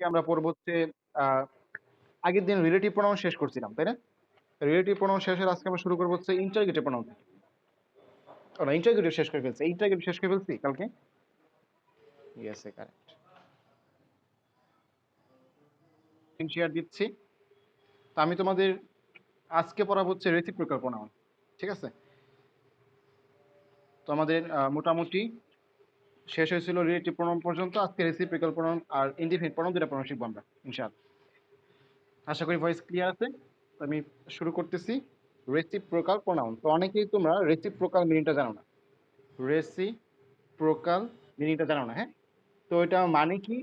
আমরা পড়বো হচ্ছে আহ, আগের দিন রিলেটিভ প্রোনাউন শেষ করছিলাম, তাই না? রিলেটিভ প্রোনাউন শেষের আজকে আমরা শুরু করবো হচ্ছে ইন্টারগেটিভ প্রোনাউন। না, ইন্টারগেটিভ শেষ করে ফেলছি, ইন্টারগেটিভ শেষ করে ফেলছি কালকে। Yes, correct. শেয়ার দিচ্ছি। তো আমি তোমাদের আজকে পড়াবো হচ্ছে রেসিপ্রোকাল প্রোনাউন, ঠিক আছে? তো আমাদের মোটামুটি শেষ হয়েছিল রিলেটিভ প্রোনাউন পর্যন্ত। আজকে রেসিপ্রোকাল প্রোনাউন আর ইনডিফিনিট প্রোনাউন দুটো প্রোনাউন শিখবো আমরা ইনশাআল্লাহ। আশা করি ভয়েস ক্লিয়ার আছে। তো আমি শুরু করতেছি। রেসিপ্রোকাল প্রোনাউন, তো অনেকেই তোমরা রেসিপ্রোকাল মিনিংটা জানো না। রেসিপ্রোকাল মিনিংটা জানো না, হ্যাঁ? তো এটা মানে কি?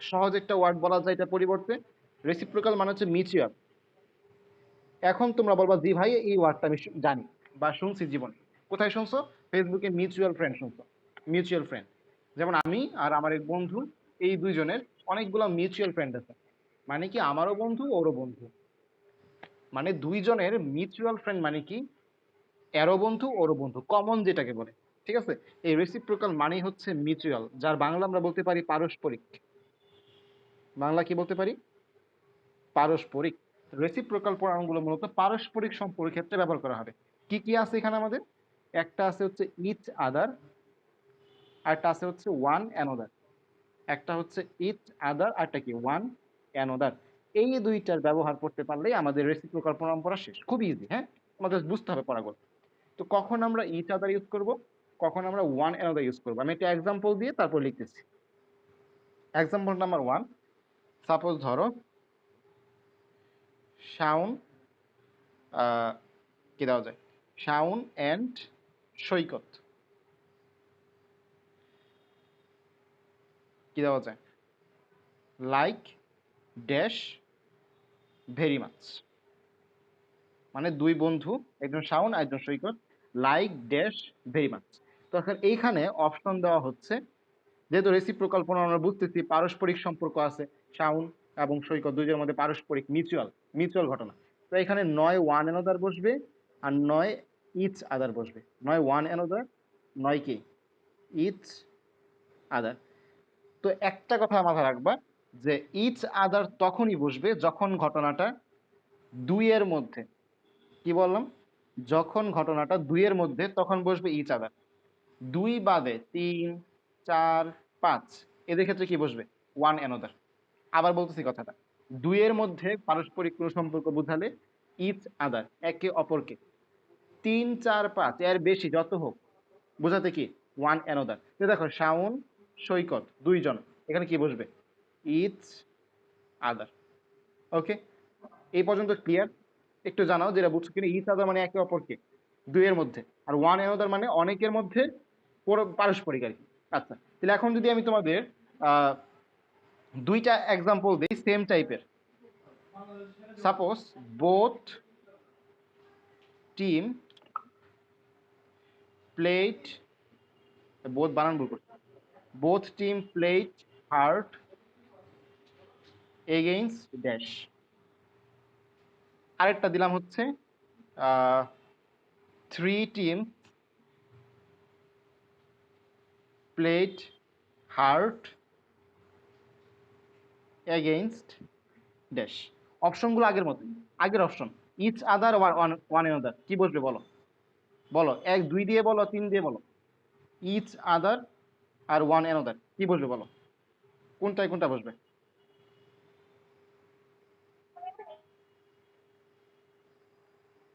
সহজ একটা ওয়ার্ড বলা যায় এটা পরিবর্তে। রেসিপ্রোকাল মানে হচ্ছে মিউচুয়াল। এখন তোমরা বলবা জি ভাই, এই ওয়ার্ডটা আমি জানি বা শুনছি জীবনে। কোথায় শুনছো? ফেসবুকে মিউচুয়াল ফ্রেন্ড শুনছো। মিউচুয়াল ফ্রেন্ড, যেমন আমি আর আমার এক বন্ধু, এই দুইজনের অনেকগুলো মিউচুয়াল ফ্রেন্ড আছে। মানে কি, আমারও বন্ধু ওরও বন্ধু। মানে দুইজনের মিউচুয়াল ফ্রেন্ড মানে কি, এরও বন্ধু ওরও বন্ধু, কমন যেটাকে বলে। ঠিক আছে? এই রেসিপ্রোকাল মানেই হচ্ছে মিউচুয়াল, যার বাংলা আমরা বলতে পারি পারস্পরিক। বাংলা কি বলতে পারি? পারস্পরিক। রেসিপ্রোকাল প্রোনাউনগুলো মূলত পারস্পরিক সম্পর্কের ক্ষেত্রে ব্যবহার করা হবে। কি কি আছে এখানে আমাদের? একটা আছে হচ্ছে ইচ আদার, আরটা আছে হচ্ছে ওয়ান অ্যানোদার। একটা হচ্ছে ইচ আদার, আরটা কি ওয়ান অ্যানোদার। এই দুইটার ব্যবহার করতে পারলেই আমাদের রেসিপ্রোকাল প্রোনাউন পড়া শেষ। খুব ইজি, হ্যাঁ? আমাদের বুঝতে হবে পড়াগুলো। তো কখন আমরা ইচ আদার ইউজ করব, কখন আমরা ওয়ান অ্যানোদার ইউজ করবো, আমি একটা এক্সাম্পল দিয়ে তারপর লিখতেছি। এক্সাম্পল নাম্বার ওয়ান, সাপোজ ধরো শাওন, কি দেওয়া যায়, শাওন অ্যান্ড সৈকত। কি দেওয়া যায়? Like dash very much. মানে দুই বন্ধু, একজন শাওন আর একজন সৈকত, লাইক ড্যাশ ভেরি মাচ। তো এখন এইখানে অপশন দেওয়া হচ্ছে, যেহেতু রেসিপ্রোকাল প্রোনাউন আমরা বুঝতেছি পারস্পরিক সম্পর্ক আছে, শাওন এবং সৈকত দুইজনের মধ্যে পারস্পরিক মিউচুয়াল মিউচুয়াল ঘটনা। তো এখানে নয় ওয়ান অ্যানাদার বসবে আর নয় ইচ আদার বসবে। নয় ওয়ান অ্যানাদার, নয় কি ইচ আদার। তো একটা কথা মাথায় রাখবা, যে ইচ আদার তখনই বসবে যখন ঘটনাটা দুইয়ের মধ্যে। কি বললাম? যখন ঘটনাটা দুইয়ের মধ্যে তখন বসবে ইচ আদার। দুই বাদে তিন, চার, পাঁচ, এদের ক্ষেত্রে কি বসবে? One another. আবার বলতেছি কথাটা, দুইয়ের মধ্যে পারস্পরিক কোনো সম্পর্ক বুঝালে ইচ আদার, একে অপরকে। তিন, চার, পাঁচ, এর বেশি যত হোক, বোঝাতে কি ওয়ান অ্যানাদার। তো দেখো শাওন সৈকত দুইজন, এখানে কি বসবে? ইচ আদার। ওকে, এই পর্যন্ত ক্লিয়ার? একটু জানাও যেটা বুঝছো কিনা। ইচ আদার মানে একে অপরকে, দুইয়ের মধ্যে, আর ওয়ান অ্যানাদার মানে অনেকের মধ্যে, পারস্পরিক আর কি। আচ্ছা, তাহলে এখন যদি আমি তোমাদের দুইটা এক্সাম্পল দিই সেম টাইপের। Suppose both team played, both বানান ভুল করছি, both team played hard against dash. আরেকটা দিলাম হচ্ছে three team played hard against dash. অপশনগুলো আগের মতোই। আগের option each other one another, কি বসবে বলো? বলো, এক দুই দিয়ে বলো, তিন দিয়ে বলো। ইচ আদার আর ওয়ান অ্যানাদার কি বসবে বলো? কোনটায় কোনটা বসবে?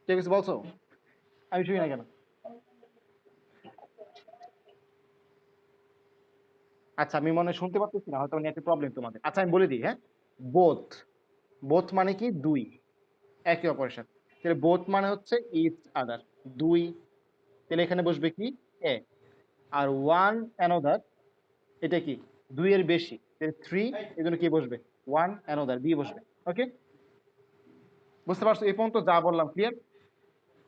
কেউ কিছু বলছো? আমি শুনি না কেন? আচ্ছা, আমি মনে হয় শুনতে পারতেছি না, হয়তো নেটের প্রবলেম তোমাদের। আচ্ছা, আমি বলে দিই, হ্যাঁ। বোথ, বোথ মানে কি দুই, একে অপরের সাথে। তাহলে বোথ মানে হচ্ছে ইচ আদার, দুই। তাহলে এখানে বসবে কি এ। আর ওয়ান অ্যানাদার, এটা কি দুইয়ের বেশি, তাহলে থ্রি। এই জন্য কি বসবে? ওয়ান অ্যানাদার, বি বসবে। ওকে, বুঝতে পারছো? এই পর্যন্ত যা বললাম ক্লিয়ার?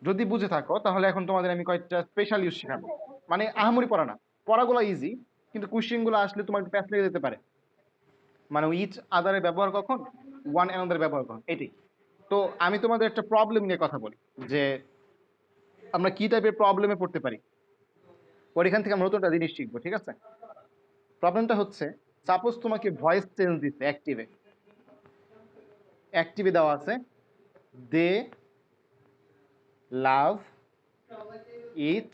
যদি বুঝে থাকো তাহলে এখন তোমাদের আমি কয়েকটা স্পেশাল ইউজ শেখাবো। মানে আহামরি পড়া না, পড়াগুলো ইজি, কিন্তু কোশ্চেন গুলো আসলে তোমার একটু প্যাচ লেগে যেতে পারে। মানে ইচ আদারের ব্যবহার কখন, ওয়ান অ্যানাদার ব্যবহার কখন, এটাই। তো আমি তোমাদের একটা প্রবলেম নিয়ে কথা বলি, যে আমরা কি টাইপের প্রবলেমে পড়তে পারি। ওর এখান থেকে আমরা নতুন একটা জিনিস শিখবো, ঠিক আছে? প্রবলেমটা হচ্ছে, সাপোজ তোমাকে ভয়েস চেঞ্জ দিচ্ছে অ্যাক্টিভে, অ্যাক্টিভে দেওয়া আছে দে লাভ ইচ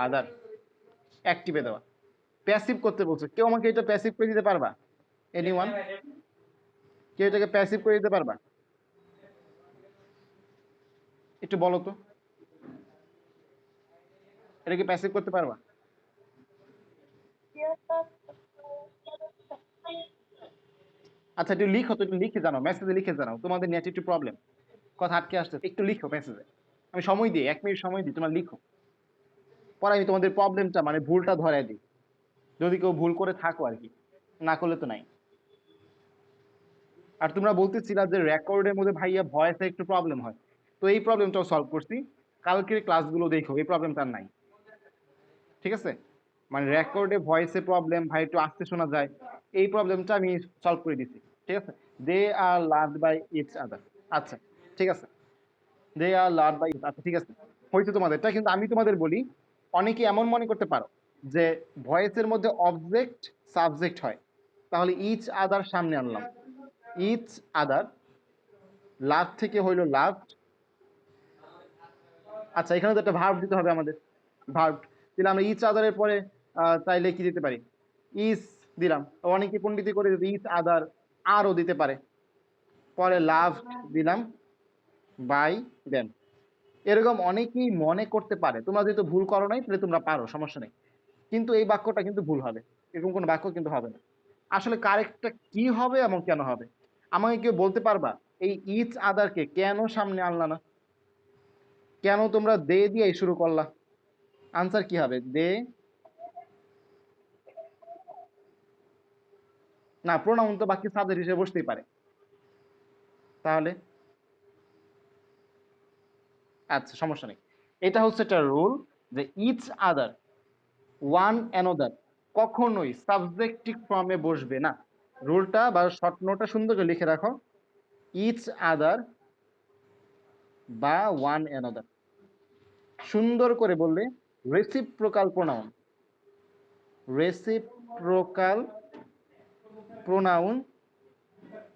আদার, অ্যাক্টিভে দেওয়া। প্যাসিভ করতে বলছে, কেউ আমাকে এটা প্যাসিভ করে দিতে পারবা? এনিওয়ান, কেউ এটাকে প্যাসিভ করে দিতে পারবা? একটু বলো তো, এটাকে প্যাসিভ করতে পারবা? আচ্ছা একটু লিখো তো, একটু লিখে জানাও, মেসেজে লিখে জানাও, তোমাদের নেট একটু প্রবলেম, কথা আটকে আসছে, একটু লিখো মেসেজে, আমি সময় দিই, 1 মিনিট সময় দিই, তোমরা লিখো, পরে আমি তোমাদের প্রবলেমটা মানে ভুলটা ধরাই দিই, যদি কেউ ভুল করে থাকো আর কি, না করলে তো নাই। আর তোমরা বলতেছিলা যে রেকর্ডের মধ্যে ভাইয়া ভয়েসে একটু প্রবলেম হয়, তো এই প্রবলেমটাও সলভ করছি, কালকের ক্লাসগুলো দেখো, এই প্রবলেমটা আর নাই, ঠিক আছে? মানে রেকর্ডে ভয়েসে প্রবলেম, ভাই একটু আস্তে শোনা যায়, এই প্রবলেমটা আমি সলভ করে দিচ্ছি, ঠিক আছে? দে আর লাভড বাই ইচ আদার, আচ্ছা ঠিক আছে, দে আর লাভড বাই, আচ্ছা ঠিক আছে, হয়েছে তোমাদেরটা। কিন্তু আমি তোমাদের বলি, অনেকে এমন মনে করতে পারো যে ভয়েসের মধ্যে অবজেক্ট সাবজেক্ট হয়, তাহলে ইচ আদার সামনে আনলাম, ইচ আদার, লাভ থেকে হইলো লাভড, আচ্ছা এখানে তো একটা ভার্ব দিতে হবে আমাদের, ভার্ব দিলে আমরা ইচ আদারের পরে চাইলে কি দিতে পারি, ইজ দিলাম, অনেকে পণ্ডিতি করে ইচ আদার আরও দিতে পারে, পরে লাভ দিলাম বাই দেম, এরকম অনেকেই মনে করতে পারে, তোমরা যেহেতু ভুল করো নাই তাহলে তোমরা পারো, সমস্যা নেই, কিন্তু এই বাক্যটা কিন্তু ভুল হবে, এরকম কোনো বাক্য কিন্তু হবে না। আসলে কারেক্টটা কি হবে এবং কেন হবে, আমাকে কেউ বলতে পারবা এই ইচ আদারকে কেন সামনে আনলা না, কেন তোমরা দে দিয়ে শুরু করলা? আনসার কি হবে? দে, না প্রোনাউন তো বাকি সাবজেক্ট হিসেবে বসতেই পারে, তাহলে আচ্ছা সমস্যা নেই, এটা হচ্ছে একটা রুল যে ইচ আদার, ওয়ান অ্যানাদার কখনোই সাবজেক্টিভ ফর্মে বসবে না, রুলটা বা শর্ট নোটটা সুন্দর করে লিখে রাখো, ইচ আদার বা ওয়ান অ্যানাদার, সুন্দর করে বললে রেসিপ্রোকাল প্রোনাউন, রেসিপ্রোকাল প্রোনাউন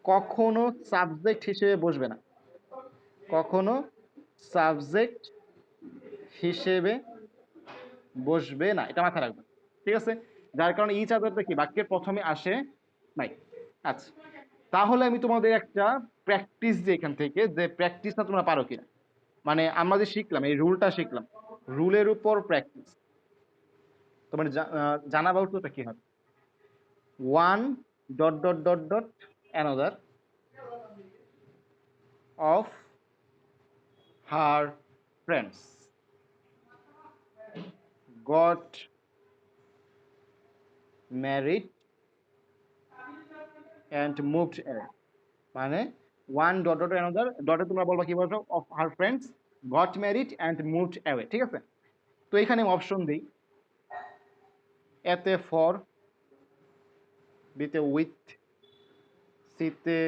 কখনো সাবজেক্ট হিসেবে বসবে না, কখনো সাবজেক্ট হিসেবে বসবে না, এটা মাথায় রাখবে, ঠিক আছে? যার কারণে ইচ আদারটা কি বাক্যের প্রথমে আসে নাই। আচ্ছা তাহলে আমি তোমাদের একটা প্র্যাকটিস দিই এখান থেকে, যে প্র্যাকটিসটা তোমরা পারো কিনা, মানে আমরা যে শিখলাম এই রুলটা শিখলাম, রুলের উপর প্র্যাকটিস, তোমার জানা বাউটটা কি হবে, one dot dot dot dot another of her friends got married and moved away, মানে ওয়ান ডট ডট অ্যানাদার ডটে তোমরা বলবা কি বলছো, of her friends got married and moved away, ঠিক আছে? তো এখানে অপশন দিই, এতে ফর, বিতে উইথ, সিতে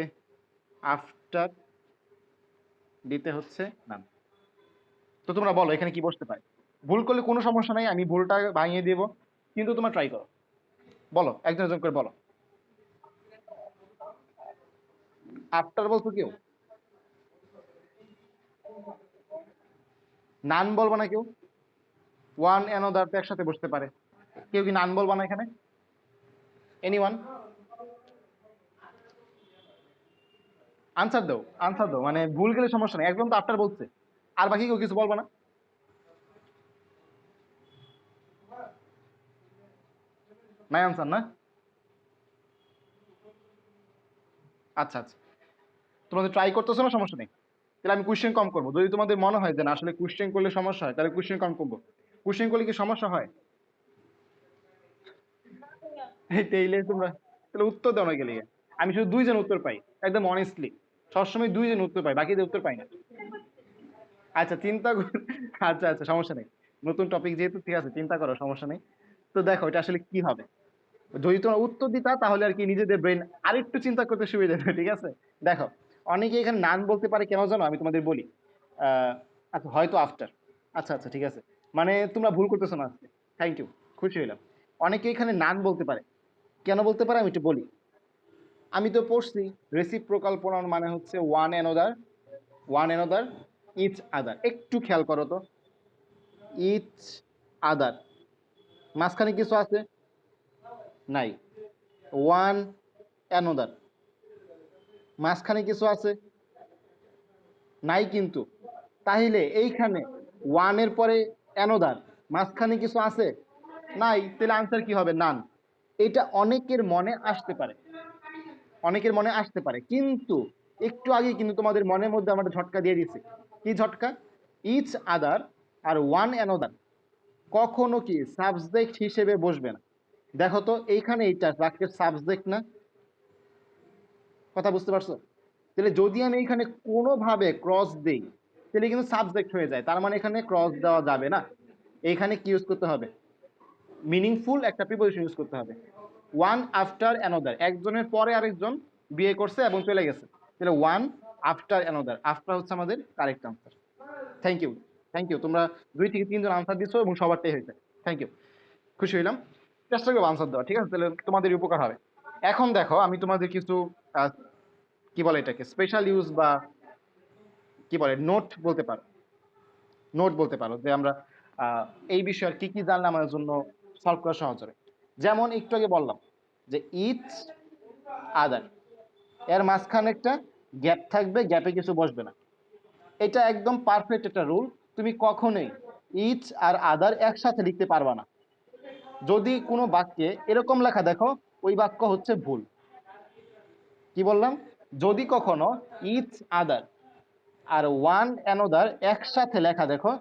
আফটার, ডিতে হচ্ছে নাম। তো তোমরা বলো এখানে কি বসতে পারে, ভুল করলে কোনো সমস্যা নাই, আমি ভুলটা ভাঙিয়ে দেবো, কিন্তু তোমরা ট্রাই করো, বলো একজন একজন করে বলো। আফটার বলছো কেউ? নান বলবা না কেউ? ওয়ান অ্যানাদার তো একসাথে বসতে পারে, কেউ কি নান বলবা না এখানে? এনিওয়ান? আনসার দাও, আনসার দাও, মানে ভুল গেলে সমস্যা নেই, একদম তো আফটার বলছে, আর বাকি কেউ কিছু বলবা না? নাই আনসার না? আচ্ছা আচ্ছা, তোমাদের ট্রাই করতেছো না, সমস্যা নেই, তাহলে আমি কোশ্চেন কম করবো, যদি তোমাদের মনে হয় যে না আসলে কোশ্চেন করলে সমস্যা হয় তাহলে কোশ্চেন কম করবো। কোশ্চেন করলে কি সমস্যা হয়? এই তেইলে তোমরা তাহলে উত্তর দাও না গেলে, আমি শুধু দুইজন উত্তর পাই, একদম অনেস্টলি সবসময় দুইজন উত্তর পাই, বাকিদের উত্তর পাই না। আচ্ছা চিন্তা আচ্ছা আচ্ছা সমস্যা নেই, নতুন টপিক যেহেতু, ঠিক আছে চিন্তা করো, সমস্যা নেই। তো দেখো এটা আসলে কি হবে, যদি তোমরা উত্তর দিতা তাহলে আর কি নিজেদের ব্রেন আরেকটু চিন্তা করতে সুবিধা হবে, ঠিক আছে? দেখো অনেকে এখানে নান বলতে পারে কেন জানো, আমি তোমাদের বলি, আচ্ছা হয়তো আফটার, আচ্ছা আচ্ছা ঠিক আছে, মানে তোমরা ভুল করতেছো না আজকে, থ্যাংক ইউ, খুশি হইলাম। অনেকে এখানে নান বলতে পারে, কেন বলতে পারে আমি একটু বলি। আমি তো পড়ছি রেসিপ্রোকাল প্রোনাউন মানে হচ্ছে ওয়ান অ্যানাদার, ইচ আদার। একটু খেয়াল করো তো, ইচ আদার মাঝখানে কিছু আছে? নাই। ওয়ান অ্যানাদার মাঝখানে কিছু আছে? নাই কিন্তু। তাইলে এইখানে ওয়ানের পরে অ্যানোদার মাঝখানে কিছু আছে? নাই। তাহলে আনসার কি হবে? নান। এটা অনেকের মনে আসতে পারে, অনেকের মনে আসতে পারে, কিন্তু একটু আগে কিন্তু তোমাদের মনের মধ্যে আমরা ঝটকা দিয়ে দিচ্ছি। কি ঝটকা? ইচ আদার আর ওয়ান অ্যানোদার কখনো কি সাবজেক্ট হিসেবে বসবে না। দেখো তো এইখানে এইটা বাক্যের সাবজেক্ট না? কথা বুঝতে পারছো? তাহলে যদি আমি এখানে কোনোভাবে ক্রস দেই তাহলে কিন্তু সাবজেক্ট হয়ে যায়, তার মানে এখানে ক্রস দেওয়া যাবে না। এখানে কি ইউজ করতে হবে? মিনিংফুল একটা প্রিপোজিশন ইউজ করতে হবে। ওয়ান আফটার অ্যানাদার, একজনের পরে আরেকজন বিয়ে করছে এবং চলে গেছে, তাহলে ওয়ান আফটার অ্যানাদার, আফটার হচ্ছে আমাদের correct answer. Thank you, thank you. তোমরা 2 থেকে 3 জন আনসার দিচ্ছ এবং সবারটাই হয়েছে। থ্যাংক ইউ, খুশি হইলাম। চেষ্টা করবো আনসার দেওয়া, ঠিক আছে? তাহলে তোমাদের উপকার হবে। এখন দেখো আমি তোমাদের কিছু কি বলে এটাকে স্পেশাল ইউজ বা কি বলে নোট বলতে পারো, নোট বলতে পারো যে আমরা এই বিষয়ে কি কি জানলে আমাদের জন্য সলভ করা সহজ হবে। যেমন একটু আগে বললাম যে ইচ আদার, এর মাঝখানে একটা গ্যাপ থাকবে, গ্যাপে কিছু বসবে না। এটা একদম পারফেক্ট একটা রুল। তুমি কখনোই ইচ আর আদার একসাথে লিখতে পারবা না। যদি কোনো বাক্যে এরকম লেখা দেখো, ওই বাক্য হচ্ছে ভুল। কি বললাম? যদি কখনো ইচ আদার আর ওয়ান অ্যানোদার একসাথে লেখা দেখো,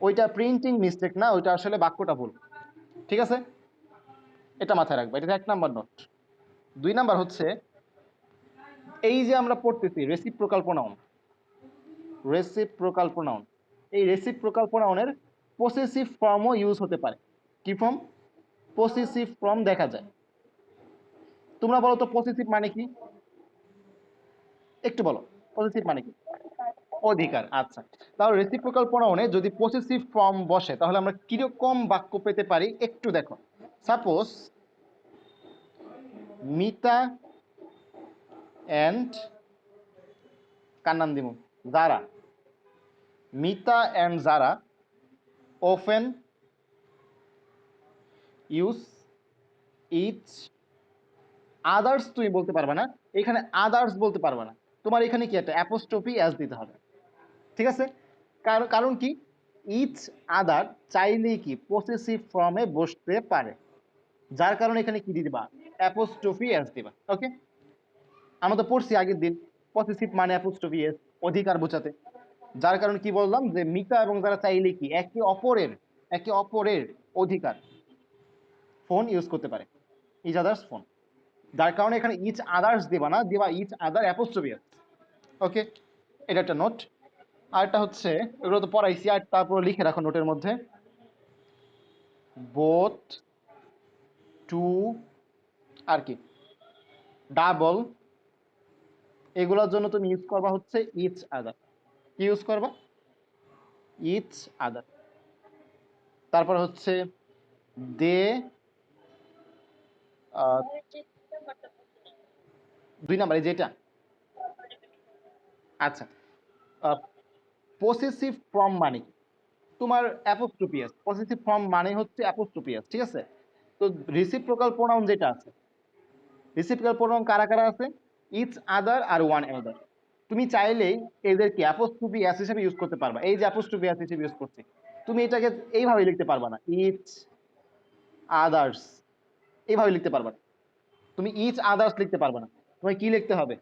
ওইটা প্রিন্টিং মিস্টেক না, ওইটা আসলে বাক্যটা ভুল। ঠিক আছে? এটা মাথায় রাখবা, এটা 1 নাম্বার নোট। 2 নাম্বার হচ্ছে এই যে আমরা পড়তেছি রেসিপ্রোকাল প্রোনাউন, রেসিপ্রোকাল প্রোনাউন, এই রেসিপ্রোকাল প্রোনাউনের পসেসিভ ফর্মও ইউজ হতে পারে। কি ফর্ম? পসেসিভ ফর্ম দেখা যায়। তোমরা বলো তো পসেসিভ মানে কি? একটু বলো পসেসিভ মানে কি? অধিকার। আচ্ছা, তাহলে রেসিপ্রোকাল প্রোনাউনে যদি পসেসিভ ফর্ম বসে তাহলে আমরা কিরকম বাক্য পেতে পারি একটু দেখো। সাপোজ মিতা অ্যান্ড কার নাম দিব? Zara. Mita and Zara often use each others। তুমি বলতে পারবে না, এখানে আদার্স বলতে পারবে না, তোমার এখানে কি একটা অ্যাপোস্ট্রফি এস দিতে হবে। ঠিক আছে? কারণ কি? ইচ আদার চাইলেই কি পসেসিভ ফর্মে বসতে পারে, যার কারণে এখানে কি দিবা? অ্যাপোস্ট্রফি এস দিবা। ওকে, আমরা তো পড়ছি আগের দিন পসেসিভ মানে অ্যাপোস্ট্রফি এস, অধিকার বোঝাতে। যার কারণে কি বললাম যে মিতা এবং যারা চাইলে কি একে অপরের অধিকার ফোন ইউজ করতে পারে, ইচ আদার্স ফোন। যার কারণে এখানে ইচ আদার্স দিবা না, দিবা ইচ আদার অ্যাপোস্ট্রফি এস। ওকে, এটা একটা নোট। আরেকটা হচ্ছে, এগুলো তো পড়াইছি, আর তারপর লিখে রাখো নোটের মধ্যে, বোথ, টু, আর কি ডাবল, এগুলোর জন্য তুমি ইউজ করবা হচ্ছে ইচ আদার। কি ইউজ করবা? Each other. তারপর হচ্ছে দে, 2 নাম্বার যেটা। আচ্ছা, পসেসিভ ফর্ম মানে কি? তোমার অ্যাপোস্ট্রোপিয়াস, পসেসিভ ফর্ম মানে হচ্ছে অ্যাপোস্ট্রোপিয়াস। ঠিক আছে? তো রিসিপ্রোকাল প্রোনাউন যেটা আছে, রিসিপ্রোকাল প্রোনাউন কারা কারা আছে? ইচ আদার আর ওয়ান অ্যানাদার। তুমি চাইলেই এদেরকে অ্যাপোস্ট্রোফি এস হিসেবে ইউজ করতে পারবা। এই যে অ্যাপোস্ট্রোফি এস হিসেবে ইউজ করছি, তুমি এটাকে এইভাবে লিখতে পারবা না, ইচ আদার্স এইভাবে লিখতে পারবা না। তুমি ইচ আদার্স লিখতে পারবে না, তোমায় কি লিখতে হবে?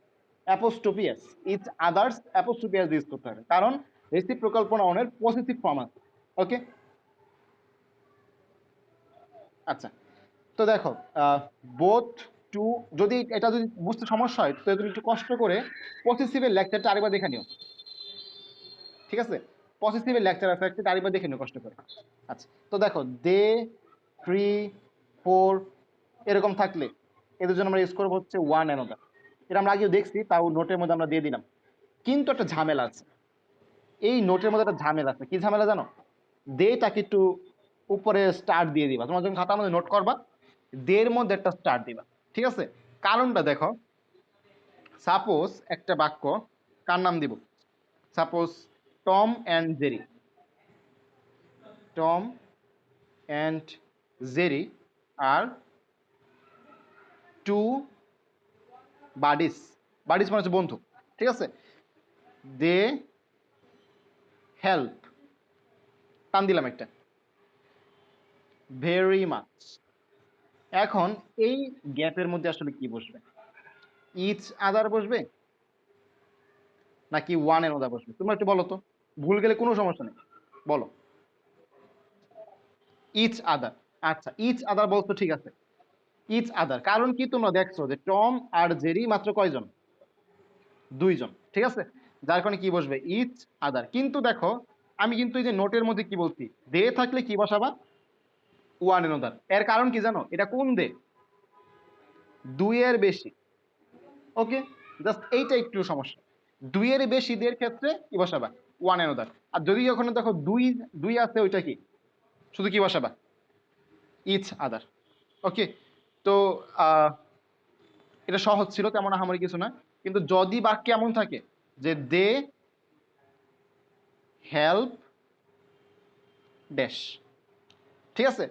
Apostrophe S, each others apostrophe S use করতে হবে, কারণ রেসিপ্রোকাল প্রোনাউনের পজিটিভ ফর্ম আছে। ওকে, আচ্ছা। তো দেখো বোথ, টু, যদি এটা যদি বুঝতে সমস্যা হয় তাহলে তুমি একটু কষ্ট করে পসেসিভের লেকচারটা আরেকবার দেখে নিও। ঠিক আছে? পসেসিভের লেকচার আছে একটা, আরেকবার দেখে নিও কষ্ট করে। আচ্ছা, তো দেখো দে, থ্রি, ফোর এরকম থাকলে এদের জন্য আমরা ইউজ করবো হচ্ছে ওয়ান অ্যানাদার। এটা আমরা আগেও দেখছি, তাও নোটের মধ্যে আমরা দিয়ে দিলাম। কিন্তু একটা ঝামেলা আছে, এই নোটের মধ্যে একটা ঝামেলা আছে। কি ঝামেলা জানো? দেটাকে একটু উপরে স্টার দিয়ে দিবা। তোমার যখন খাতার মধ্যে নোট করবা দের মধ্যে একটা স্টার দিবা, ঠিক আছে? কারণটা দেখো, সাপোজ একটা বাক্য, কার নাম দিব? Suppose Tom and Jerry, Tom and Jerry are two buddies, buddies মানে হচ্ছে বন্ধু, ঠিক আছে? দে হেল্প, টান দিলাম একটা, ভেরি মাচ। এখন এই গ্যাপের মধ্যে আসলে কি বসবে? ইচ আদার বসবে নাকি ওয়ান এর আদার বসবে? তোমরা একটু বলো তো, ভুল গেলে কোনো সমস্যা নেই, বলো। ইচ আদার, আচ্ছা ইচ আদার বলছো, ঠিক আছে। ইচ আদার কারণ কি, তোমরা দেখছো যে টম আর জেরি মাত্র কয়জন? দুইজন, ঠিক আছে? যার কারণে কি বসবে? Each other. কিন্তু দেখো, আমি কিন্তু এই যে নোটের মধ্যে কি বলছি, দে থাকলে কি বসাবা? ওয়ান এনোদার। এর কারণ কি জানো? এটা কোন দে? দুইয়ের বেশি, ওকে? জাস্ট এইটা একটু সমস্যা। দুইয়ের বেশি দের ক্ষেত্রে কি বসাবা? ওয়ান এনোদার। আর যদি ওখানে দেখো দুই দুই আছে, ওইটা কি শুধু কি বসাবা? ইচ আদার, ওকে? তো এটা সহজ ছিল, তেমন আহামরি কিছু না। কিন্তু যদি বাক্যে এমন থাকে যে দে হেল্প ড্যাশ, ঠিক আছে?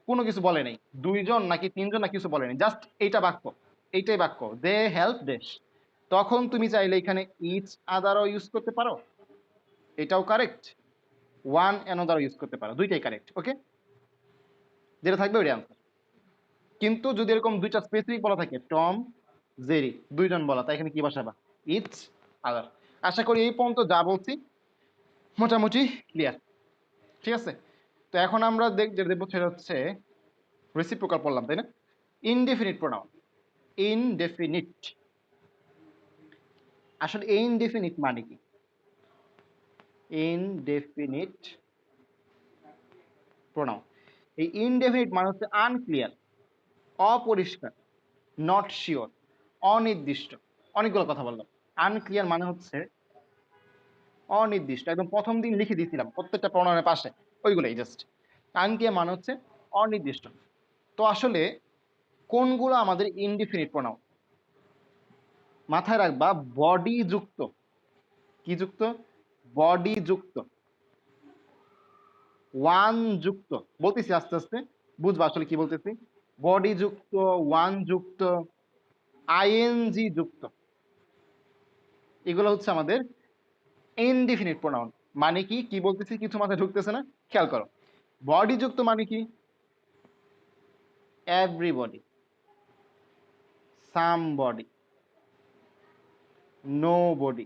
কোনো কিছু বলে নেই, দুইজন নাকি তিনজন না কিছু বলে নেই, জাস্ট এইটা বাক্য, এইটাই বাক্য, দে হেল্প ড্যাশ। তখন তুমি চাইলে এখানে ইচ আদারও ইউজ করতে পারো, এটাও কারেক্ট। ওয়ান অ্যানাদারও ইউজ করতে পারো, দুইটাই কারেক্ট, ওকে? যেটা থাকবে ওইটাই আনসার। কিন্তু যদি এরকম দুইটা স্পেসিফিক বলা থাকে, টম জেরি দুইজন বলা, তাই এখানে কি বসাবা? Each other. আশা করি এই পর্যন্ত যা বলছি মোটামুটি ক্লিয়ার, ঠিক আছে? তো এখন আমরা যেটা দেখবো সেটা হচ্ছে রেসিপ্রোকাল পড়লাম, তাই না? Indefinite pronoun. ইনডেফিনিট, আসলে ইনডেফিনিট মানে কি? ইনডেফিনিট প্রোনাউন, এই ইনডেফিনিট মানে হচ্ছে আনক্লিয়ার, অপরিষ্কার, নট শিওর, অনির্দিষ্ট। অনেকগুলো কথা বললাম। আনক্লিয়ার মানে হচ্ছে অনির্দিষ্ট, একদম প্রথম দিন লিখে দিয়েছিলাম প্রত্যেকটা প্রোনাউনের পাশে, ওইগুলোই জাস্ট। আনক্লিয়ার মানে হচ্ছে অনির্দিষ্ট। তো আসলে কোনগুলো আমাদের ইনডিফিনিট প্রোনাউন? মাথায় রাখবা, বডি যুক্ত, কি যুক্ত? বডি যুক্ত, ওয়ান যুক্ত, বলতেছি আস্তে আস্তে বুঝবা আসলে কি বলতেছি। বডি যুক্ত, ওয়ান যুক্ত, আইএনজি যুক্ত, এগুলো হচ্ছে আমাদের ইনডিফিনিট প্রোনাউন। মানে কি কি বলতেছি কিছু মাথায় ঢুকতেছে না? খেয়াল করো। বডি যুক্ত মানে কি? এভরিবডি, সামবডি, নোবডি,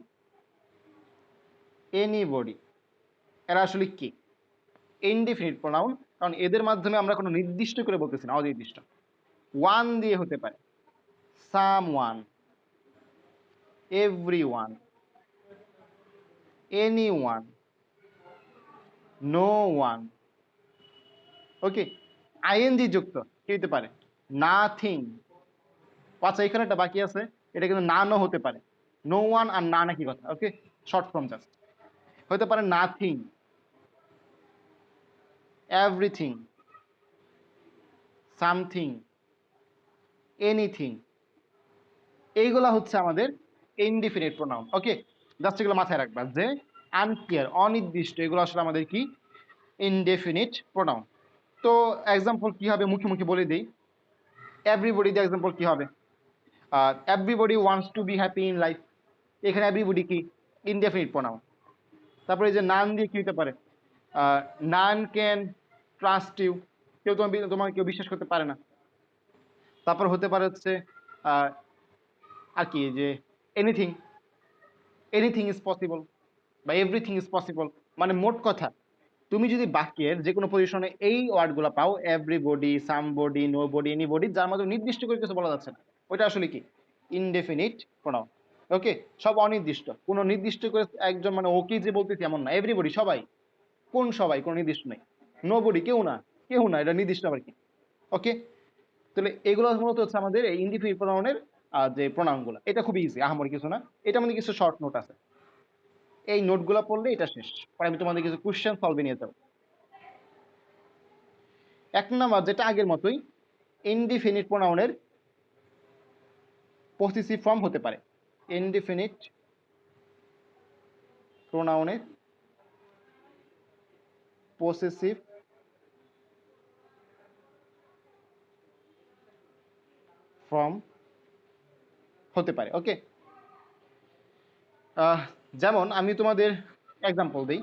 এনিবডি, এরা আসলে কি? ইনডিফিনিট প্রোনাউন, কারণ এদের মাধ্যমে আমরা কোনো নির্দিষ্ট করে বলতেছি না, অনির্দিষ্ট। ওয়ান দিয়ে হতে পারে, some one, every one, any one, no one, okay? ING যুক্ত কি হতে পারে? নাথিং। আচ্ছা এখানে একটা বাকি আছে, এটা কিন্তু না নো হতে পারে। নো ওয়ান আর না নাকি কথা, ওকে? শর্ট ফর্ম জাস্ট হতে পারে নাথিং, এভরিথিং, সামথিং, এনিথিং। এইগুলা হচ্ছে আমাদের ইনডিফিনিট প্রোনাউন, ওকে? জাস্ট এগুলো মাথায় রাখবা যে আনক্লিয়ার, অনির্দিষ্ট, এগুলো আসলে আমাদের কি? Indefinite pronoun. তো এক্সাম্পল কি হবে মুখে মুখে বলে দিই। এভরিবডি দিয়ে এক্সাম্পল কি হবে? Everybody wants to be happy in life, এখানে এভরিবডি কি? Indefinite pronoun. তারপরে এই যে নান দিয়ে কি হতে পারে? নান ক্যান ট্রাস্ট ইউ, কেউ তোমাকে কেউ বিশ্বাস করতে পারে না। তারপর হতে পারে হচ্ছে আর কি, যে এনিথিং, এনিথিং ইজ পসিবল, বা এভরিথিং ইজ পসিবল। মানে মোট কথা, তুমি যদি বাক্যের যে কোনো পজিশনে এই ওয়ার্ডগুলো পাও, এভরিবডি, সামবডি, নোবডি, এনিবডি, যার মধ্যে নির্দিষ্ট করে কিছু বলা যাচ্ছে না, ওইটা আসলে কি? ইনডেফিনিট প্রোনাউন, ওকে? সব অনির্দিষ্ট, কোনো নির্দিষ্ট করে একজন মানে ওকে যে বলতেছি এমন না। এভরিবডি সবাই, কোন সবাই? কোনো নির্দিষ্ট নেই। নোবডি কেউ না, কেউ না, এটা নির্দিষ্ট আবার কি, ওকে? তাহলে এগুলো মূলত হচ্ছে আমাদের এই ইনডিফিনিট প্রোনাউনের যে প্রোনাউনগুলো। এটা খুব ইজি, আহামরি কিছু না। এটার মধ্যে কিছু শর্ট নোট আছে, এই নোটগুলো পড়লে এটা শেষ। পরে আমি তোমাদের কিছু কোশ্চেন সলভে নিয়ে যাবো। এক নাম্বার যেটা আগের মতোই, ইনডিফিনিট প্রোনাউনের পসেসিভ ফর্ম হতে পারে। ইনডিফিনিট প্রোনাউনের পসেসিভ ফর্ম হতে পারে। ওকে, যেমন আমি তোমাদের এক্সাম্পল দিই।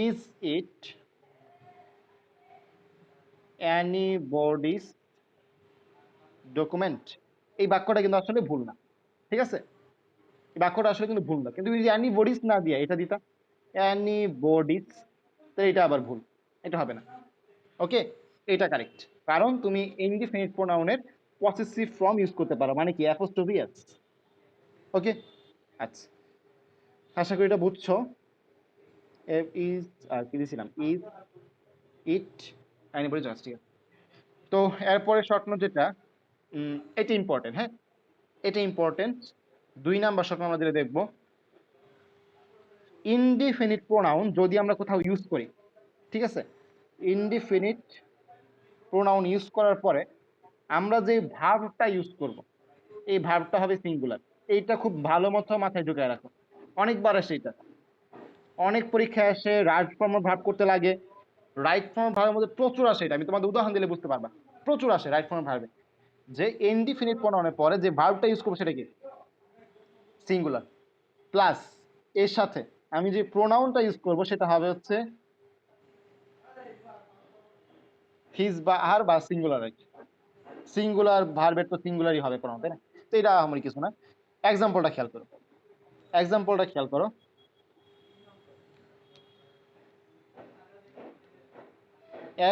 ইজ ইট এনিবডিস ডকুমেন্ট, এই বাক্যটা কিন্তু আসলে ভুল না, ঠিক আছে? এই বাক্যটা আসলে কিন্তু ভুল না, কিন্তু যদি এনিবডিস না দিয়ে এটা দিতা এনিবডিস, তো এটা আবার ভুল, এটা হবে না। ওকে, এটা কারেক্ট, কারণ তুমি ইনডিফিনিট প্রোনাউনের পসেসিভ ফর্ম ইউজ করতে পারো, মানে কি অ্যাপোস্ট্রফি এস। ওকে, আচ্ছা, আশা করি এটা বুঝছো। ইজ আর কি দিয়েছিলাম, ইজ ইট এনিবডি জাস্ট, ঠিক আছে। তো এরপরে শর্ট নোট যেটা, এটা ইম্পর্টেন্ট, হ্যাঁ এটা ইম্পর্টেন্ট। 2 নাম্বার শর্ট নোট আমরা যেটা দেখবো, ইনডিফিনিট প্রোনাউন যদি আমরা কোথাও ইউজ করি, ঠিক আছে, ইনডিফিনিট প্রোনাউন ইউজ করার পরে আমরা যে ভার্বটা ইউজ করব, এই ভার্বটা হবে সিঙ্গুলার। এইটা খুব ভালো মতো মাথায় ঢুকায় রাখো, অনেকবার আসে এটা, অনেক পরীক্ষায় আসে। রাইট ফর্ম ভার্ব করতে লাগে, রাইট ফর্ম ভার্বের মধ্যে প্রচুর আসে, এটা আমি তোমাদের উদাহরণ দিলে বুঝতে পারবা, প্রচুর আসে রাইট ফর্ম ভার্বে, যে ইনডিফিনিট প্রোনাউনের পরে যে ভার্বটা ইউজ করবো সেটা কি সিঙ্গুলার, প্লাস এর সাথে আমি যে প্রোনাউনটা ইউজ করব সেটা হবে হচ্ছে হিজ বা আর বা সিঙ্গুলার, আর কি সিঙ্গুলার ভার্বের তো সিঙ্গুলারই হবে প্রোনাউন, তাই না? তো এটা আমার কিছু না। এক্সাম্পলটা খেয়াল করো, এক্সাম্পলটা খেয়াল করো।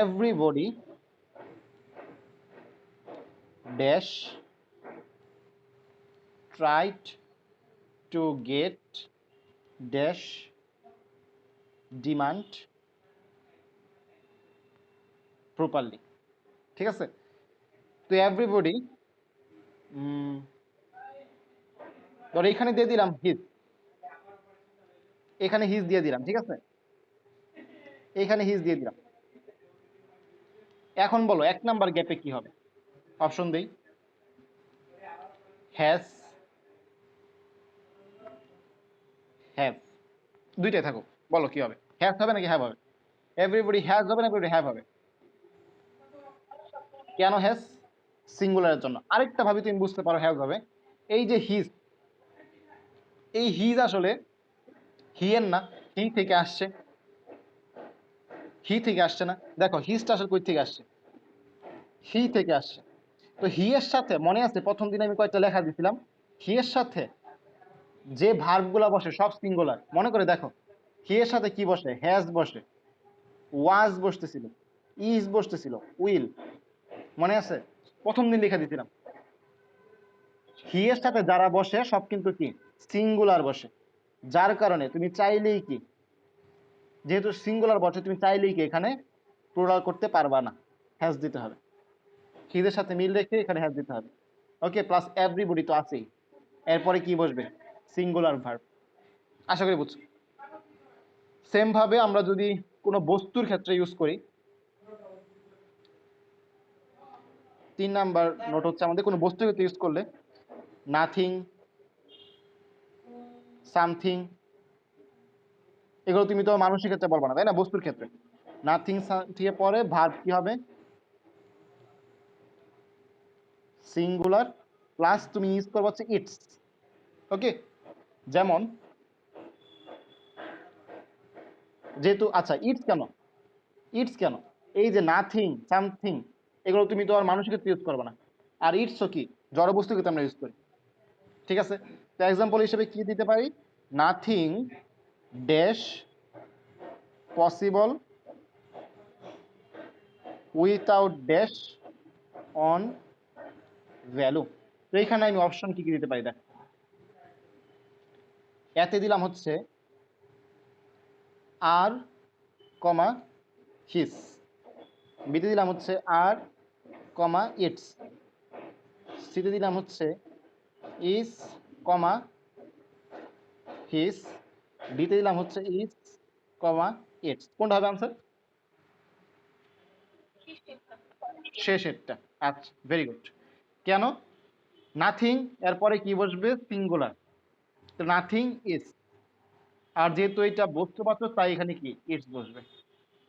Everybody dash tried to get dash demand properly, ঠিক আছে? তো এভরিবডি, ধর এখানে দিয়ে দিলাম হিজ, এখানে হিজ দিয়ে দিলাম, ঠিক আছে, এখানে হিজ দিয়ে দিলাম। এখন বলো 1 নাম্বার গ্যাপে কি হবে? অপশন দেই, হ্যাজ, হ্যাভ, দুইটাই থাকো, বলো কি হবে? হ্যাজ হবে নাকি হ্যাভ হবে? এভরিবডি হ্যাজ হবে না এভরিবডি হ্যাভ হবে? কেন হ্যাজ? সিঙ্গুলারের জন্য। আরেকটা ভাবে তুমি বুঝতে পারো হ্যাজ হবে, এই যে হিজ, এই হিজ আসলে হি এর না, হি থেকে আসছে, হি থেকে আসছে না, দেখো হিজটা আসলে কই থেকে আসছে, হি থেকে আসছে। তো হি এর সাথে মনে আছে প্রথম দিন আমি কয়েকটা লেখা দিছিলাম, হি এর সাথে যে ভার্বগুলা বসে সব সিঙ্গুলার, মনে করে দেখো হি এর সাথে কি বসে, হ্যাজ বসে, ওয়াজ বসতেছিল, ইজ বসতেছিল, উইল, মনে আছে প্রথম দিন লেখা দিছিলাম। হি এর সাথে যারা বসে সব কিন্তু কি সিঙ্গুলার বসে, যার কারণে তুমি চাইলেই কি, যেহেতু সিঙ্গুলার বসে তুমি চাইলেই কি এখানে প্লুরাল করতে পারবা না, হ্যাজ দিতে হবে, হিজের সাথে মিল রেখে এখানে হ্যাজ দিতে হবে। ওকে, প্লাস এভরিবডি তো আছেই, এরপরে কি বসবে, সিঙ্গুলার ভার্ব। আশা করি বুঝছো। সেম ভাবে আমরা যদি কোনো বস্তুর ক্ষেত্রে ইউজ করি, 3 নাম্বার নোট হচ্ছে আমাদের কোনো বস্তুর ক্ষেত্রে ইউজ করলে নাথিং, সামথিং, এগুলো তুমি তো মানুষের ক্ষেত্রে বলবো না, তাই না? বস্তুর ক্ষেত্রে নাথিং থেকে পরে ভার্ব কি হবে, সিঙ্গুলার, প্লাস তুমি ইউজ করবো হচ্ছে ইটস। ওকে, যেমন যেহেতু, আচ্ছা ইটস কেন, ইটস কেন, এই যে নাথিং সামথিং, এগুলো তুমি তো আর মানুষের ক্ষেত্রে ইউজ করবে না, আর ইটসও কি জড়বস্তুর ক্ষেত্রে আমরা ইউজ করি, ঠিক আছে? তো এক্সাম্পল হিসেবে কি দিতে পারি, nothing dash possible without dash on value. তো এইখানে আমি অপশন কি কি দিতে পারি, দেখ এতে দিলাম হচ্ছে আর কমা হিস, বিতে দিলাম হচ্ছে আর কমা ইটস, সিতে দিলাম হচ্ছে ইস কমা হিস, ডিতে দিলাম হচ্ছে ইস কমা ইটস, কোনটা হবে আনসার? শেষেরটা। আচ্ছা, ভেরি গুড। কেন? নাথিং এরপরে কি বসবে? সিঙ্গুলার। তো নাথিং ইজ, আর যেহেতু এটা বস্তুবাচক তাই এখানে কি ইটস বসবে।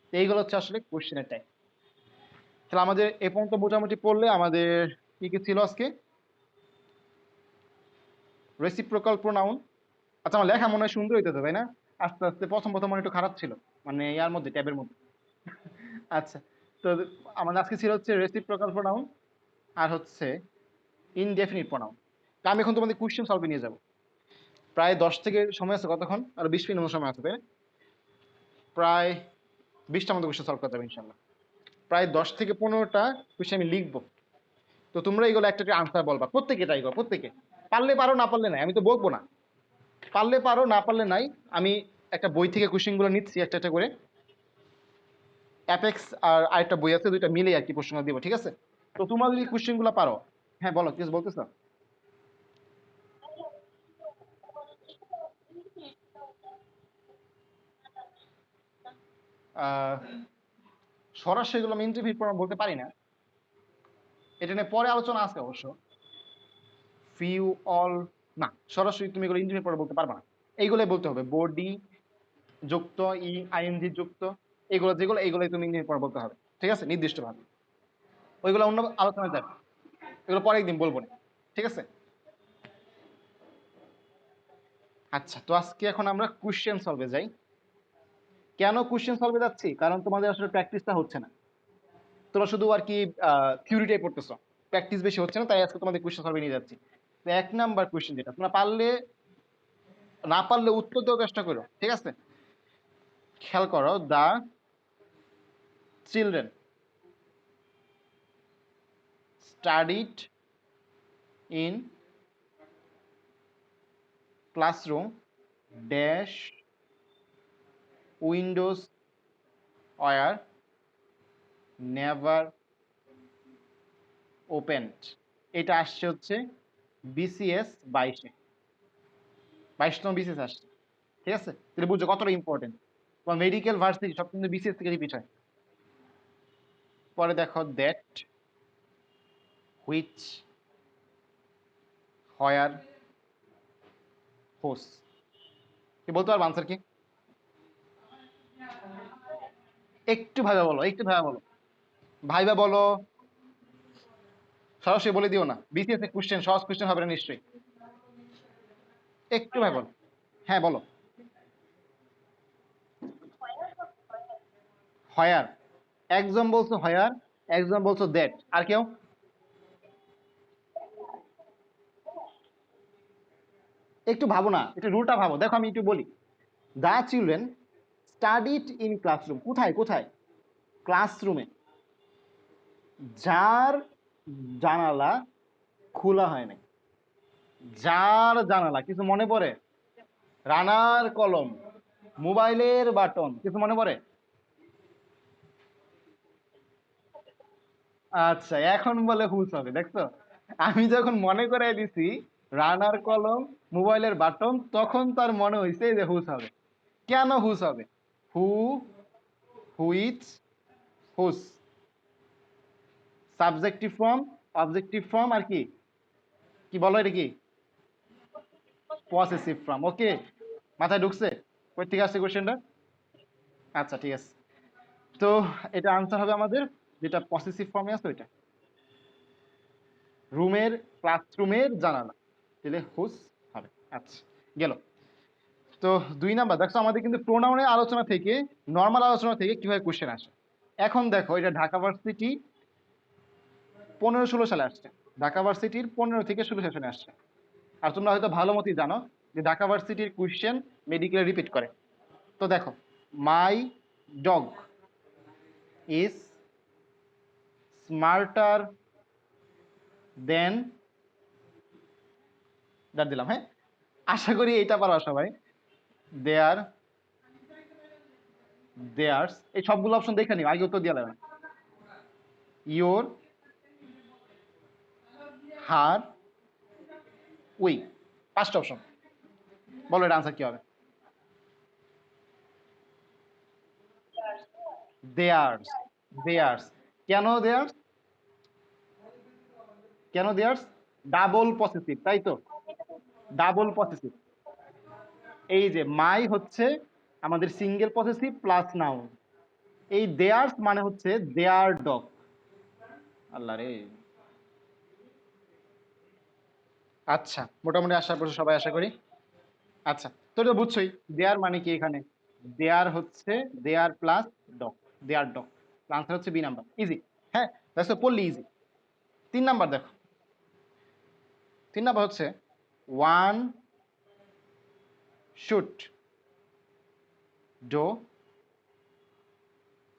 তো এইগুলো হচ্ছে আসলে কোশ্চেনের টাইপ। তাহলে আমাদের এ পর্যন্ত মোটামুটি পড়লে আমাদের কি কি ছিল আজকে? Reciprocal pronoun. আচ্ছা, আমার লেখা মনে হয় সুন্দর হইতেছে তাই না? আস্তে আস্তে প্রথম প্রথম মনে একটু খারাপ ছিল, মানে ইয়ার মধ্যে ট্যাবের মধ্যে। আচ্ছা, তো আমাদের আজকে ছিল হচ্ছে রেসিপ্রোকাল প্রোনাউন আর হচ্ছে ইনডেফিনিট প্রোনাউন। তো আমি এখন তোমাদের কোশ্চেন সলভে নিয়ে যাব। প্রায় 10 থেকে সময় আছে কতক্ষণ? আর 20 মিনিট মতো সময় আছে তাই না? প্রায় 20টার মতো কোশ্চেন সলভ করতে হবে ইনশাল্লাহ। প্রায় 10 থেকে 15টা কোশ্চেন আমি লিখবো। তো তোমরা এগুলো একটা আনসার বলবা, প্রত্যেকে ট্রাই করো, প্রত্যেকে। পারলে পারো, না পারলে নাই, আমি তো বলবো না। পারলে পারো, না পারলে নাই। আমি একটা বই থেকে কোশ্চেনগুলো নিচ্ছি একটা একটা করে। অ্যাপেক্স আর আরেকটা বই আছে, দুইটা মিলে আর কি প্রশ্ন দিব, ঠিক আছে? তো তোমরা যদি কোশ্চেনগুলো পারো। হ্যাঁ বলো, কিছু বলতেছ? আহ, সরাসরি এগুলো আমি ইন্টারভিউ বলতে পারি না, এটা নিয়ে পরে আলোচনা আছে অবশ্য। ফিউ, অল, না, সরাসরি তুমি এগুলো ইন্টারভিউ পরে বলতে পারবে না। এইগুলোই বলতে হবে, বডি যুক্ত, আইএনজি যুক্ত, এগুলো যেগুলো এইগুলোই তুমি ইন্টারভিউ পরে বলতে হবে, ঠিক আছে, নির্দিষ্টভাবে। ওইগুলো অন্য আলোচনায় যাবে, এগুলো পরে একদিন বলবো না, ঠিক আছে? আচ্ছা, তো আজকে এখন আমরা কোশ্চেন সলভে যাই। কেন কোশ্চেন সলভে যাচ্ছি? কারণ তোমাদের আসলে প্র্যাকটিসটা হচ্ছে না। তোমরা শুধু আর কি থিওরিটাই পড়তেছো, প্র্যাকটিস বেশি হচ্ছে না, তাই আজকে তোমাদের কোশ্চেন সলভে নিয়ে যাচ্ছি। তো 1 নাম্বার কোশ্চেন যেটা তোমরা পারলে, না পারলে উত্তর দেওয়ার চেষ্টা করো, ঠিক আছে? খেয়াল করো, the children studied in classroom dash windows were never opened. এটা আসছে হচ্ছে বিসিএস 22-এ, 22তম বিসিএস আসছে, ঠিক আছে? তাহলে বুঝছো কতটা ইম্পর্টেন্ট। তোমার মেডিকেল ভার্সিটি সব কিন্তু বিসিএস থেকে রিপিট হয়। পরে দেখো, দ্যাট, হুইচ, হয়ার, হোস। কি বলতে পারবো আনসার কি? একটু ভাইবা বলো, একটু ভাইবা বলো, ভাইবা বলো, সরাসরি বলে দিও না। বিসিএস এর কোশ্চেন, সহজ কোশ্চেন হবে না নিশ্চয়ই। একটু ভাই বলো। হ্যাঁ বলো। হয়ার, একজন বলছো হয়ার, একজন বলছো দ্যাট, আর কেউ? একটু ভাবো না, একটু রুলটা ভাবো। দেখো আমি একটু বলি, the children studied in classroom, কোথায় কোথায়? ক্লাসরুমে। যার জানালা খোলা হয় নাই, যার জানালা, কিছু মনে পড়ে? রানার কলম, মোবাইলের বাটন, কিছু মনে পড়ে? আচ্ছা, এখন বলে হুশ হবে, দেখছো? আমি যখন মনে করাই দিছি রানার কলম, মোবাইলের বাটন, তখন তার মনে হয়েছে যে হুশ হবে। কেন হুশ হবে? হু, হুইচ, হুস, সাবজেক্টিভ ফর্ম, অবজেক্টিভ ফর্ম, আর কি কি বলো এটা কি? Possessive form. ওকে, মাথায় ঢুকছে? কই থেকে আসছে কোশ্চেনটা? আচ্ছা, ঠিক আছে। তো এটা আনসার হবে আমাদের, যেটা পসেসিভ ফর্মে আছে ওইটা। রুমের, ক্লাসরুমের জানালা, তাহলে হুস হবে। আচ্ছা, গেল। তো 2 নাম্বার, দেখছো আমাদের কিন্তু প্রোনাউনের আলোচনা থেকে, নর্মাল আলোচনা থেকে কিভাবে কোশ্চেন আসে। এখন দেখো, এটা ঢাকা ভার্সিটি 15-16 সালে আসছে, ঢাকা ভার্সিটির 15 থেকে 16 সেশনে আসছে। আর তোমরা হয়তো ভালো মতোই জানো যে ঢাকা ভার্সিটির কোশ্চেন মেডিকেলে রিপিট করে। তো দেখো, মাই dog is smarter than, that দিলাম, হ্যাঁ? আশা করি এইটা পারো সবাই। দেয়ার, দেয়ার্স, এই সবগুলো অপশন দেখে নিও, আগে উত্তর দিয়ে দেবে না। ইয়োর, হার, উই, 5টা অপশন। বলো এটা আনসার কি হবে? Theirs, theirs. কেন দেয়ার্স? কেন দেয়ার্স? ডাবল পসেসিভ, তাই তো? Double possessive. এই যে মাই হচ্ছে আমাদের সিঙ্গেল পসেসিভ প্লাস নাউন, এই দেয়ার্স মানে হচ্ছে দেয়ার ডগ। আল্লাহ রে। আচ্ছা, মোটামুটি আশা করছি সবাই, আশা করি। আচ্ছা, তো এটা বুঝছোই দেয়ার মানে কি এখানে, দেয়ার হচ্ছে দেয়ার প্লাস ডগ, দেয়ার ডগ। আনসার হচ্ছে বি নাম্বার, ইজি। হ্যাঁ, দেখো পড়লি ইজি। 3 নাম্বার দেখো, 3 নাম্বার হচ্ছে one should do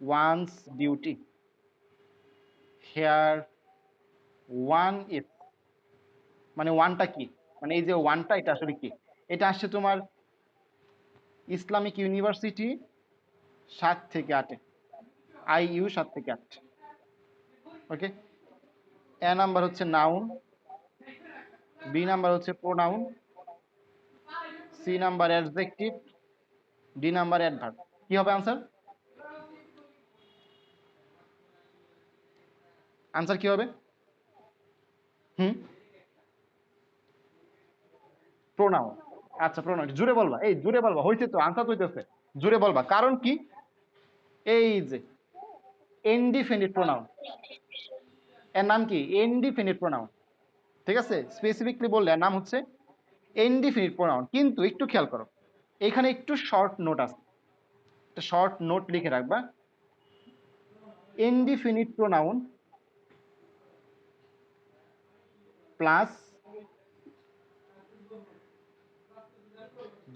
one's duty here one is, মানে ওয়ানটা কি, মানে এই যে ওয়ানটা এটা আসলে কি? এটা আসছে তোমার ইসলামিক ইউনিভার্সিটি 7 থেকে 8-এ, IU 7 থেকে 8। ওকে, এ নাম্বার হচ্ছে নাউন, বি নাম্বার হচ্ছে pronoun, C number adjective, D number adverb. কি হবে আনসার? আনসার কি হবে? হুম, প্রোনাউন। আচ্ছা, প্রোনাউন জুড়ে বলবা, এই জুড়ে বলবা, হইছে তো, আনসার হইতেছে, জুড়ে বলবা। কারণ কি, এই যে ইনডিফিনিট প্রোনাউন, এর নাম কি? Indefinite pronoun. ঠিক আছে, স্পেসিফিকলি বললে এর নাম হচ্ছে ইনডিফিনিট প্রোনাউন। কিন্তু একটু খেয়াল করো, এখানে একটু শর্ট নোট আছে, একটা শর্ট নোট লিখে রাখবা। ইনডিফিনিট প্রোনাউন প্লাস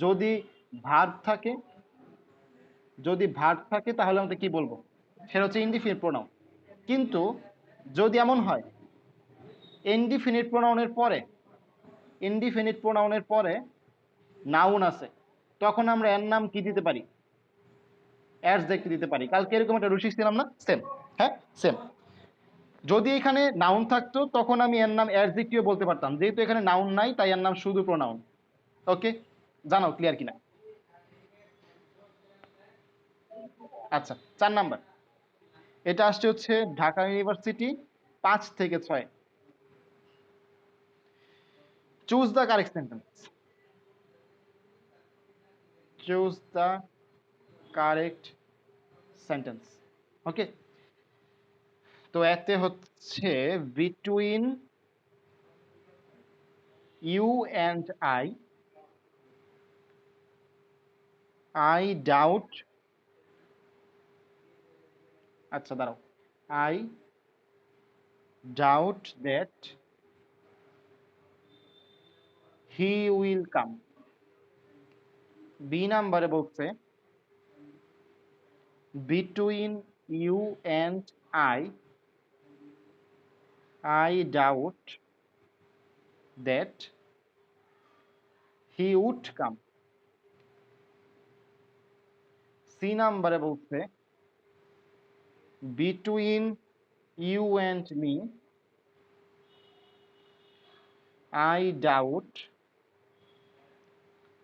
যদি ভার্ব থাকে, যদি ভার্ব থাকে তাহলে আমরা কি বলবো, সেটা হচ্ছে ইনডিফিনিট প্রোনাউন। কিন্তু যদি এমন হয় ইনডিফিনিট প্রোনাউনের পরে, ইনডিফিনিট প্রোনাউনের পরে নাউন আছে, তখন আমরা এর নাম কি দিতে পারি? অ্যাডজেক্টিভ দিতে পারি। কালকে এরকম একটা রুশি ছিলাম না, সেম। হ্যাঁ, সেম। যদি এখানে নাউন থাকতো তখন আমি এর নাম অ্যাডজেক্টিভ বলতে পারতাম, যেহেতু এখানে নাউন নাই তাই এর নাম শুধু প্রোনাউন। ওকে, জানাও ক্লিয়ার কিনা? আচ্ছা, 4 নাম্বার, এটা আসছে হচ্ছে ঢাকা ইউনিভার্সিটি 5 থেকে 6। Choose the correct sentence, choose the correct sentence. Okay, তো এতে হচ্ছে between you and I doubt, আচ্ছা দাঁড়াও, I doubt that he will come. B নাম্বারে বলছে between you and I doubt that he would come. C নাম্বারে বলছে between you and me I doubt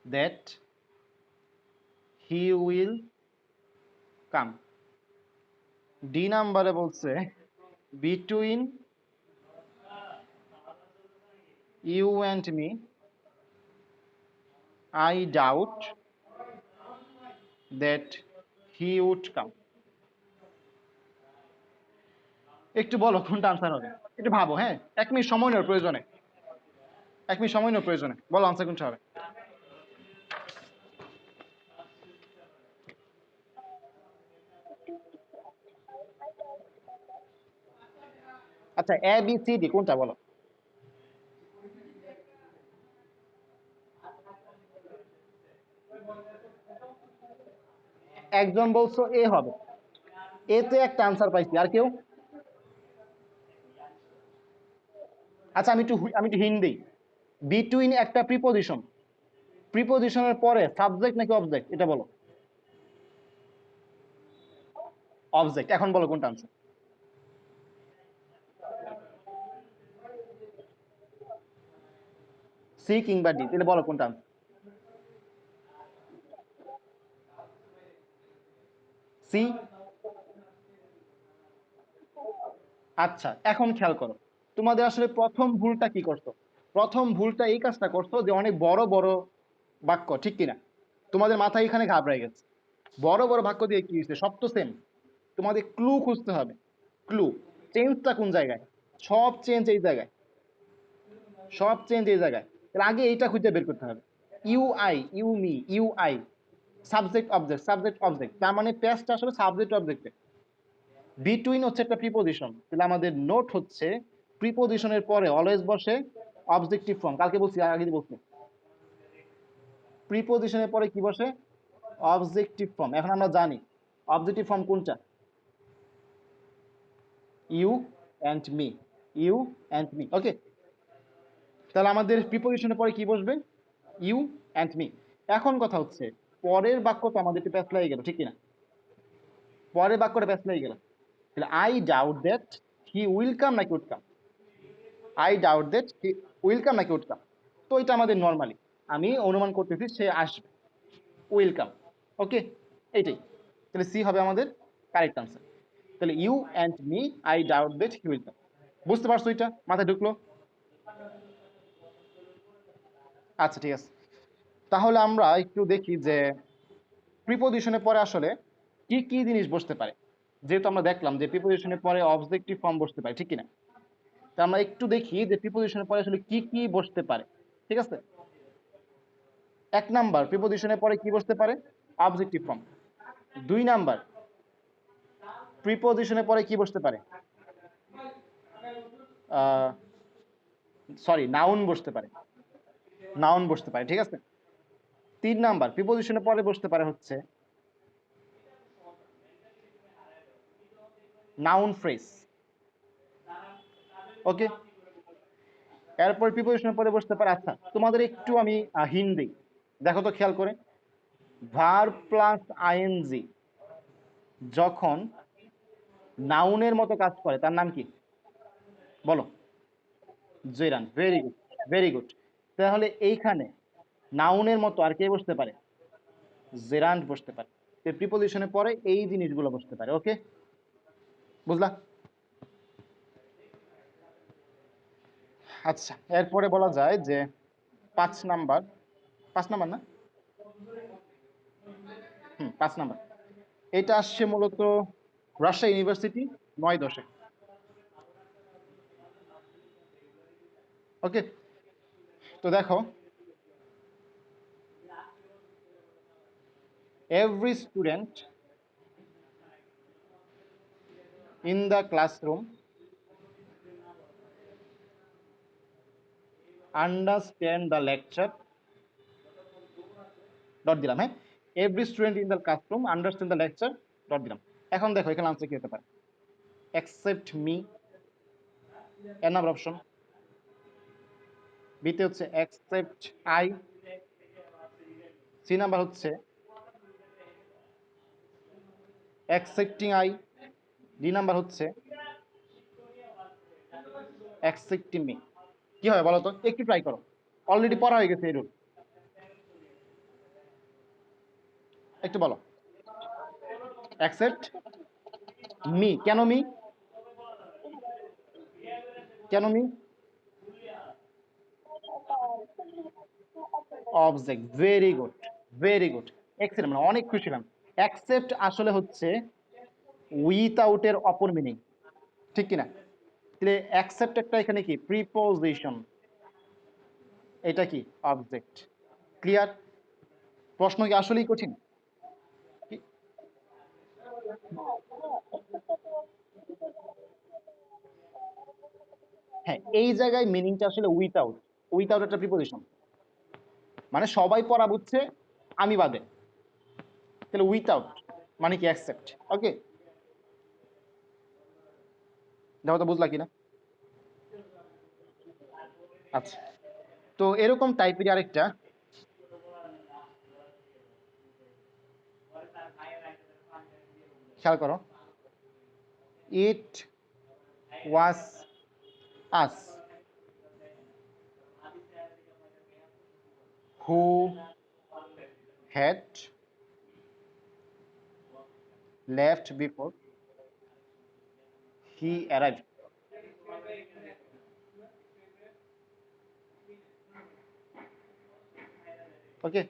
that he will come. D নাম্বারে বলছে between you and me I doubt that he would come. একটু বলো কোনটা answer হবে, একটু ভাবো। হ্যাঁ, 1 মিনিট সময় নেওয়ার প্রয়োজনে, 1 মিনিট সময় নেওয়ার প্রয়োজনে বলো আনসার কোনটা হবে। আচ্ছা, ABCD কোনটা বলো? একজন বলছো এ হবে, এতে একটা আনসার পাইছি, আর কেউ? আচ্ছা, আমি একটু হিন্ট দিই। বিটুইন একটা প্রিপোজিশন, প্রিপোজিশনের পরে সাবজেক্ট নাকি অবজেক্ট এটা বলো। অবজেক্ট। এখন বলো কোনটা আনসার। সি কিংবা ডি, তাহলে বলো কোনটা আনসার। সি। আচ্ছা, এখন খেয়াল করো, তোমাদের আসলে প্রথম ভুলটা কি করছো? প্রথম ভুলটা এই কাজটা করছো যে অনেক বড় বড় বাক্য, ঠিক কিনা? তোমাদের মাথায় এখানে ঘাবড়ায় গেছে। বড় বড় বাক্য দিয়ে কি হয়েছে, সব তো সেম। তোমাদের ক্লু খুঁজতে হবে। ক্লু, চেঞ্জটা কোন জায়গায়? সব চেঞ্জ এই জায়গায়, সব চেঞ্জ এই জায়গায়। এর আগে এইটা খুঁজে বের করতে হবে। You I, you me, you I, subject object, subject object, তার মানে প্যাসটা আসলে সাবজেক্ট অবজেক্টে। বিটুইন হচ্ছে একটা প্রিপোজিশন, তাহলে আমাদের নোট হচ্ছে প্রিপোজিশনের পরে অলওয়েজ বসে অবজেক্টিভ ফর্ম। কালকে বলছি, আগে বলছি, প্রিপোজিশনের পরে কি বসে? Objective form. এখন আমরা জানি অবজেক্টিভ ফর্ম কোনটা? You and me, you and me. Okay, তাহলে আমাদের প্রিপোজিশনের পরে কি বসবে? You and me. এখন কথা হচ্ছে, পরের বাক্য তো আমাদের একটু প্যাচ লেগে গেল, ঠিক কিনা? পরের বাক্যটা প্যাচ লেগে গেল। তাহলে I doubt that he will come নাকি would come? I doubt that he will come নাকি উড কাম? তো এটা আমাদের নর্মালি, আমি অনুমান করতেছি সে আসবে, উইল কাম। ওকে, এইটাই। তাহলে সি হবে আমাদের কারেক্ট আনসার। তাহলে you and me, I doubt that he will come. বুঝতে পারছো? এটা মাথায় ঢুকলো? আচ্ছা, ঠিক আছে। তাহলে আমরা একটু দেখি যে প্রিপোজিশনের পরে আসলে কি কি জিনিস বসতে পারে। যেহেতু আমরা দেখলাম যে প্রিপোজিশনের পরে অবজেক্টিভ ফর্ম বসতে পারে, ঠিক কিনা? তা আমরা একটু দেখি যে প্রিপোজিশনের পরে আসলে কি কি বসতে পারে। ঠিক আছে, 1 নাম্বার, প্রিপোজিশনের পরে কি বসতে পারে? Objective form. 2 নাম্বার, প্রিপোজিশনের পরে কি বসতে পারে? সরি, নাউন বসতে পারে, নাউন বসতে পারে। ঠিক আছে। 3 নাম্বার, প্রিপোজিশনের পরে বসতে পারে হচ্ছে নাউন ফ্রেজ। ওকে, এরপর প্রিপোজিশনের পরে বসতে পারে। আচ্ছা, তোমাদের একটু আমি হিন্ট দিই, দেখো তো খেয়াল করে। ভার্ব প্লাস আইএনজি যখন নাউনের মতো কাজ করে তার নাম কি? বলো। Gerund, very good, very good. তাহলে এইখানে নাউনের মতো আর কে বসতে পারে? জেরান্ট বসতে পারে। প্রিপোজিশনের পরে এই জিনিসগুলো বসতে পারে। ওকে, বুঝলা? আচ্ছা, এরপরে বলা যায় যে 5 নাম্বার, 5 নাম্বার না, 5 নাম্বার, এটা আসছে মূলত রাজশাহী ইউনিভার্সিটি 9-10-এ। ওকে, তো দেখো, every student in the classroom understand the lecture, dot দিলাম। হ্যাঁ, every student in the classroom understand the lecture, dot দিলাম। এখন দেখো এখানে আনসার কি হতে পারে? অ্যাকসেপ্ট মি, এর নাম্বার অপশন। বিতে হচ্ছে অ্যাকসেপ্ট আই, সি নাম্বার হচ্ছে অ্যাকসেপ্টিং আই, ডি নাম্বার হচ্ছে অ্যাকসেপ্টিং মি। কি হবে বলো তো, একটু ট্রাই করো, অলরেডি পড়া হয়ে গেছে এই রুল। একটু বলো। অ্যাকসেপ্ট মি, কেন মি? কেন me? Object, very good, very good, excellent, মানে অনেক খুশি হলাম। অ্যাকসেপ্ট আসলে হচ্ছে উইথআউটের অপর মিনিং, ঠিক কিনা? তাহলে অ্যাকসেপ্ট একটা এখানে কি প্রিপোজিশন, এটা কি অবজেক্ট। ক্লিয়ার? প্রশ্ন কি আসলেই কঠিন? হ্যাঁ, এই জায়গায় মিনিংটা আসলে উইথআউট, উইথআউট একটা প্রিপোজিশন, মানে সবাই পড়া বুঝছে আমি বাদে। তাহলে উইথআউট মানে কি অ্যাকসেপ্ট। ওকে, দেখো তো বুঝলা কিনা। আচ্ছা, তো এরকম টাইপের আরেকটা, খেয়াল করো। It was us who had left before he arrived. Okay,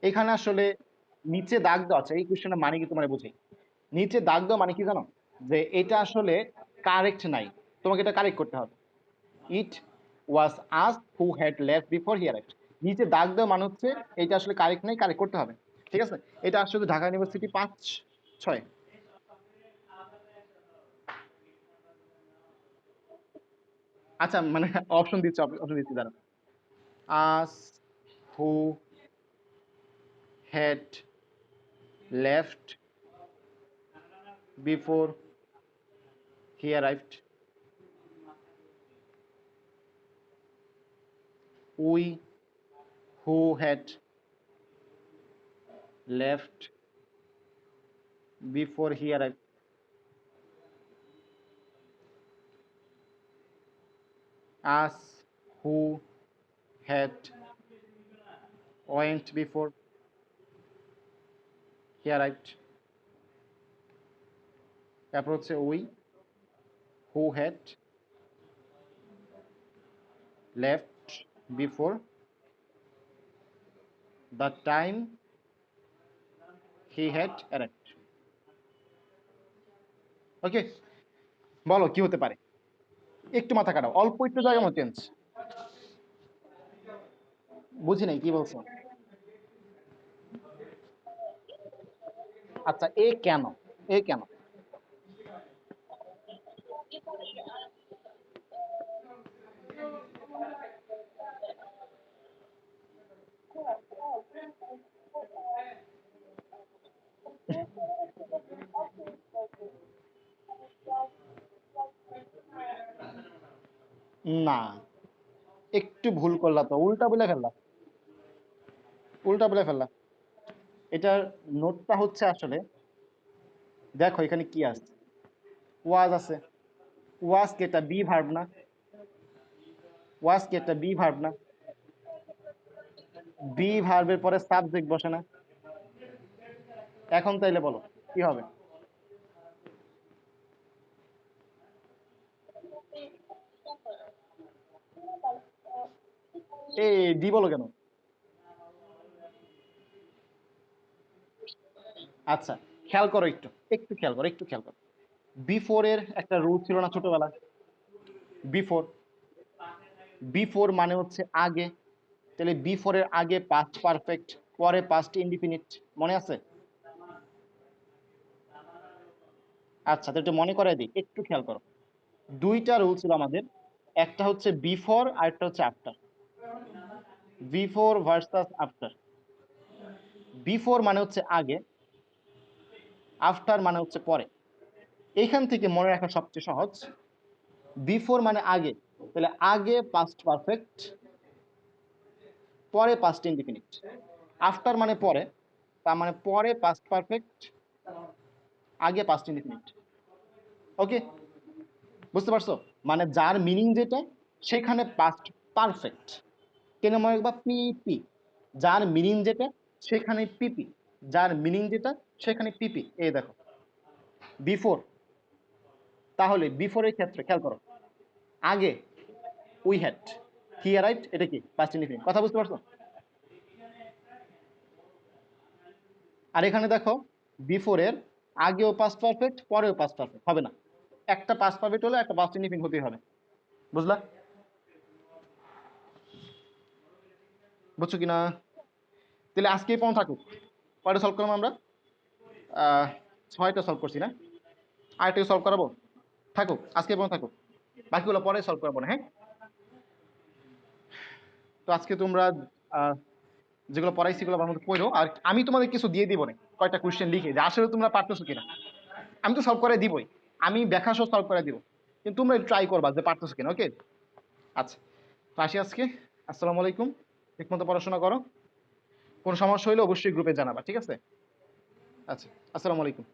এখানে আসলে নিচে দাগ দেওয়া আছে, এই কোশ্চেনের মানে কি তোমার বুঝি, নিচে দাগ দেওয়া মানে কি জানো, যে এটা আসলে কারেক্ট নাই, তোমাকে এটা কারেক্ট করতে হবে। It was us who had left before he arrived, নিচে দাগ দেওয়া মানে হচ্ছে এটা আসলে কারেক্ট নাই, কারেক্ট করতে হবে। ঠিক আছে, এটা আসলে ঢাকা ইউনিভার্সিটি 5-6। আচ্ছা মানে অপশন দিচ্ছি, অপশন দিচ্ছি দাঁড়া। Us who had left before he arrived, we who had left before he arrived, us who had went before he arrived, তারপর হচ্ছে we who had left before the time he had arrived। ওকে, বলো কি হতে পারে, একটু মাথা কাটাও, অল্প একটু জায়গা মতো চেঞ্জ। বুঝি নাই কি বলছো। আচ্ছা এ কেন, এ কেন, না একটু ভুল করলা তো, উল্টা বলে ফেললা, উল্টা বলে ফেললা। এটার নোটটা হচ্ছে আসলে, দেখো এখানে কি আছে, ওয়াজ আছে, ওয়াজ কি এটা বি ভার্ব না, ওয়াজ কি একটা বি ভার্ব না, বি ভার্বের পরে সাবজেক্ট বসে না, এখন তাইলে বলো কি হবে। এ ডি বলো কেন। আচ্ছা খেয়াল করো, একটু একটু খেয়াল করো, একটু খেয়াল করো, বিফোর এর একটা রুল ছিল না ছোটবেলা, বিফোর, বিফোর মানে হচ্ছে আগে, তাহলে বিফোর এর আগে পাস্ট পারফেক্ট, পরে পাস্ট ইনডিফিনিট, মনে আছে। আচ্ছা তো একটু মনে করাই দিই, একটু খেয়াল করো, দুইটা রুল ছিল আমাদের, একটা হচ্ছে বিফোর আর একটা হচ্ছে after, before versus after. Before মানে হচ্ছে আগে, আফটার মানে হচ্ছে পরে। এইখান থেকে মনে রাখা সবচেয়ে সহজ, বিফোর মানে আগে, তাহলে আগে পাস্ট পারফেক্ট, পরে পাস্ট ইনডিফিনিট। আফটার মানে পরে, তার মানে পরে পাস্ট পারফেক্ট, আগে পাস্ট ইনডিফিনিট। ওকে, বুঝতে পারছো, মানে যার মিনিং যেটা সেখানে পাস্ট পারফেক্ট, কেন মনে রাখবা পিপি, যার মিনিং যেটা সেখানে পিপি, যার মিনিং যেটা সেখানে পিপি। এই দেখো বিফোর, তাহলে বিফোরের ক্ষেত্রে খেয়াল করো, আগে উই হ্যাড, হি অ্যারাইভড, এটা কি পাস্ট ইনডিফিনিট, কথা বুঝতে পারছো। আর এখানে দেখো বিফোরের আগেও পাস্ট পারফেক্ট, পরেও পাস্ট পারফেক্ট হবে না, একটা পাস্ট পারফেক্ট হলে একটা পাস্ট ইনডিফিনিট হতেই হবে, বুঝলা, বুঝছো কিনা। তাহলে আজকে এই পর্যন্ত থাকুক, কয়টা সলভ করলাম আমরা, 6টা সলভ করছি না, আরেকটা সলভ করাবো, থাকুক আজকে এই পর্যন্ত থাকুক, বাকিগুলো পরে সলভ করবো না, হ্যাঁ। তো আজকে তোমরা আহ, যেগুলো পড়াইছি সেগুলো আমার মধ্যে পড়ো, আর আমি তোমাদের কিছু দিয়ে দিব না, কয়টা কোশ্চেন লিখে যে আসলে তোমরা পারতেছো কিনা, আমি তো সলভ করে দিবই, আমি ব্যাখ্যা সহ সলভ করে দিব, কিন্তু তোমরা ট্রাই করবা যে পারতেছো কিনা। ওকে, আচ্ছা তো আসি আজকে, আসসালামু আলাইকুম, ঠিকমতো পড়াশোনা করো, কোনো সমস্যা হলে অবশ্যই গ্রুপে জানাবা, ঠিক আছে। আচ্ছা, আসসালামু আলাইকুম।